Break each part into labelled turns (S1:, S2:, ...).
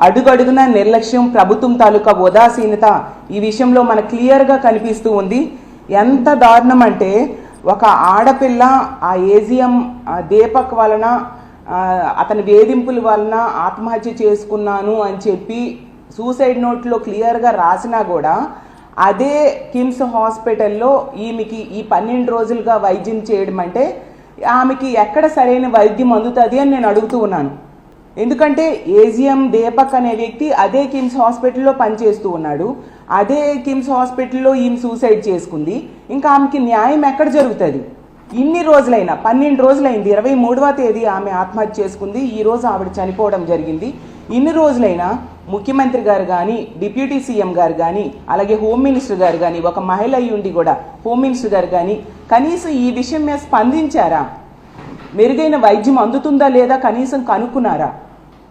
S1: అడుగడుగున నిర్లక్ష్యం, ప్రభుత్వం తాలూకా ఉదాసీనత ఈ విషయంలో మనకు క్లియర్గా కనిపిస్తూ ఉంది. ఎంత దారుణం అంటే ఒక ఆడపిల్ల ఆ ఏజిఎం దీపక్ వలన అతని వేధింపుల వలన ఆత్మహత్య చేసుకున్నాను అని చెప్పి సూసైడ్ నోట్లో క్లియర్గా రాసినా కూడా అదే కిమ్స్ హాస్పిటల్లో ఈమెకి ఈ 12 రోజులుగా వైద్యం చేయడం అంటే ఆమెకి ఎక్కడ సరైన వైద్యం అందుతుంది అని నేను అడుగుతూ ఉన్నాను. ఎందుకంటే ఏజిఎం దీపక్ అనే వ్యక్తి అదే కిమ్స్ హాస్పిటల్లో పనిచేస్తూ ఉన్నాడు. అదే కిమ్స్ హాస్పిటల్లో ఈమె సూసైడ్ చేసుకుంది. ఇంకా ఆమెకి న్యాయం ఎక్కడ జరుగుతుంది? ఇన్ని రోజులైనా 12 రోజులైంది. 23వ తేదీ ఆమె ఆత్మహత్య చేసుకుంది. ఈరోజు ఆవిడ చనిపోవడం జరిగింది. ఇన్ని రోజులైనా ముఖ్యమంత్రి గారు కానీ, డిప్యూటీ సీఎం గారు కానీ, అలాగే హోమ్ మినిస్టర్ గారు కానీ, ఒక మహిళ అయి ఉండి కూడా హోమ్ మినిస్టర్ గారు కానీ కనీసం ఈ విషయం మీద స్పందించారా? మెరుగైన వైద్యం అందుతుందా లేదా కనీసం కనుక్కున్నారా?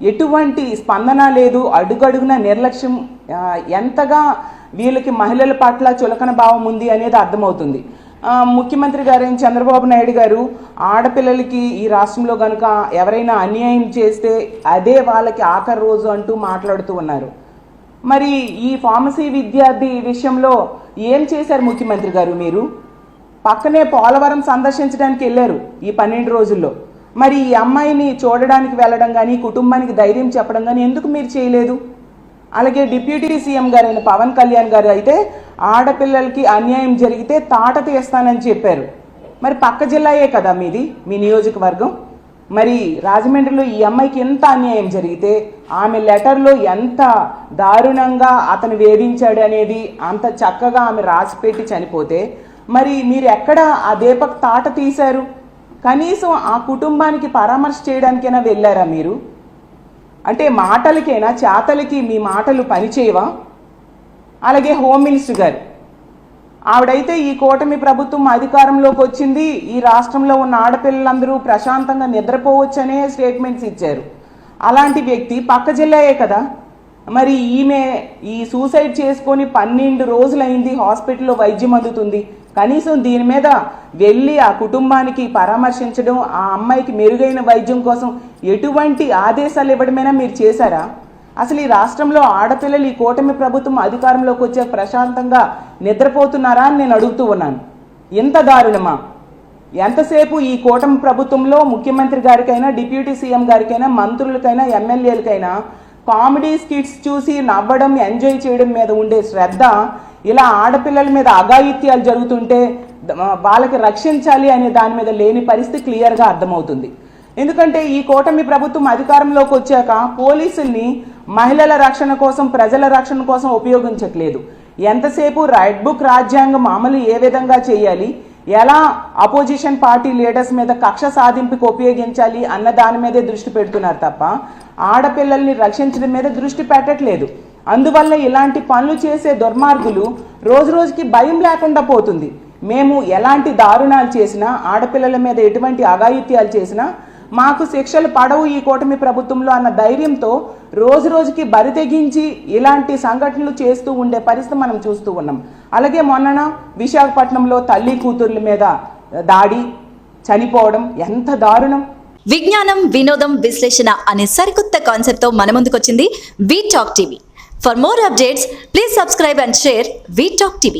S1: ఎటువంటి స్పందన లేదు. అడుగడుగున నిర్లక్ష్యం. ఎంతగా వీళ్ళకి మహిళల పట్ల చులకన భావం ఉంది అనేది అర్థమవుతుంది. ముఖ్యమంత్రి గారు చంద్రబాబు నాయుడు గారు ఆడపిల్లలకి ఈ రాష్ట్రంలో కనుక ఎవరైనా అన్యాయం చేస్తే అదే వాళ్ళకి ఆఖరి రోజు అంటూ మాట్లాడుతూ ఉన్నారు. మరి ఈ ఫార్మసీ విద్యార్థి విషయంలో ఏం చేశారు ముఖ్యమంత్రి గారు? మీరు పక్కనే పోలవరం సందర్శించడానికి వెళ్ళారు ఈ 12 రోజుల్లో. మరి ఈ అమ్మాయిని చూడడానికి వెళ్ళడం కానీ, కుటుంబానికి ధైర్యం చెప్పడం కానీ ఎందుకు మీరు చేయలేదు? అలాగే డిప్యూటీ సీఎం గారైన పవన్ కళ్యాణ్ గారు అయితే ఆడపిల్లలకి అన్యాయం జరిగితే తాట తీస్తానని చెప్పారు. మరి పక్క జిల్లాయే కదా మీది, మీ నియోజకవర్గం. మరి రాజమండ్రిలో ఈ అమ్మాయికి ఎంత అన్యాయం జరిగితే ఆమె లెటర్లో ఎంత దారుణంగా అతను వేధించాడు అనేది అంత చక్కగా ఆమె రాసిపెట్టి చనిపోతే మరి మీరు ఎక్కడ ఆ దీపక్ తాట తీశారు? కనీసం ఆ కుటుంబానికి పరామర్శ చేయడానికైనా వెళ్ళారా మీరు? అంటే మాటలకైనా చేతలకి మీ మాటలు పనిచేయవా? అలాగే హోమ్ మినిస్టర్ గారు ఆవిడైతే ఈ కూటమి ప్రభుత్వం అధికారంలోకి వచ్చింది, ఈ రాష్ట్రంలో ఉన్న ఆడపిల్లలందరూ ప్రశాంతంగా నిద్రపోవచ్చనే స్టేట్మెంట్స్ ఇచ్చారు. అలాంటి వ్యక్తి పక్క జిల్లాయే కదా. మరి ఈమె ఈ సూసైడ్ చేసుకొని 12 రోజులైంది, హాస్పిటల్లో వైద్యం అందుతుంది. కనీసం దీని మీద వెళ్ళి ఆ కుటుంబానికి పరామర్శించడం, ఆ అమ్మాయికి మెరుగైన వైద్యం కోసం ఎటువంటి ఆదేశాలు ఇవ్వడమైనా మీరు చేశారా? అసలు ఈ రాష్ట్రంలో ఆడపిల్లలు ఈ కూటమి ప్రభుత్వం అధికారంలోకి వచ్చే ప్రశాంతంగా నిద్రపోతున్నారా అని నేను అడుగుతూ ఉన్నాను. ఎంత దారుణమా? ఎంతసేపు ఈ కూటమి ప్రభుత్వంలో ముఖ్యమంత్రి గారికైనా, డిప్యూటీ సీఎం గారికైనా, మంత్రులకైనా, ఎమ్మెల్యేలకైనా కామెడీ స్కిట్స్ చూసి నవ్వడం, ఎంజాయ్ చేయడం మీద ఉండే శ్రద్ధ ఇలా ఆడపిల్లల మీద అఘాయిత్యాలు జరుగుతుంటే వాళ్ళకి రక్షించాలి అనే దాని మీద లేని పరిస్థితి క్లియర్గా అర్థమవుతుంది. ఎందుకంటే ఈ కూటమి ప్రభుత్వం అధికారంలోకి వచ్చాక పోలీసుల్ని మహిళల రక్షణ కోసం, ప్రజల రక్షణ కోసం ఉపయోగించట్లేదు. ఎంతసేపు రెడ్ బుక్ రాజ్యాంగం అమలు ఏ విధంగా చేయాలి, ఎలా అపోజిషన్ పార్టీ లీడర్స్ మీద కక్ష సాధింపుకి ఉపయోగించాలి అన్న దాని మీదే దృష్టి పెడుతున్నారు తప్ప ఆడపిల్లల్ని రక్షించడం మీద దృష్టి పెట్టట్లేదు. అందువల్ల ఇలాంటి పనులు చేసే దుర్మార్గులు రోజు రోజుకి భయం లేకుండా పోతుంది. మేము ఎలాంటి దారుణాలు చేసినా, ఆడపిల్లల మీద ఎటువంటి అఘాయిత్యాలు చేసినా మాకు శిక్షలు పడవు ఈ కూటమి ప్రభుత్వంలో అన్న ధైర్యంతో రోజు రోజుకి బరి తెగించి ఇలాంటి సంఘటనలు చేస్తూ ఉండే పరిస్థితి మనం చూస్తూ ఉన్నాం. అలాగే మొన్న విశాఖపట్నంలో తల్లి కూతుర్ల మీద దాడి, చనిపోవడం ఎంత దారుణం.
S2: విజ్ఞానం, వినోదం, విశ్లేషణ అనే సరికొత్త కాన్సెప్ట్ తో మన ముందుకొచ్చింది V talk TV. For more updates, please subscribe and share We Talk TV.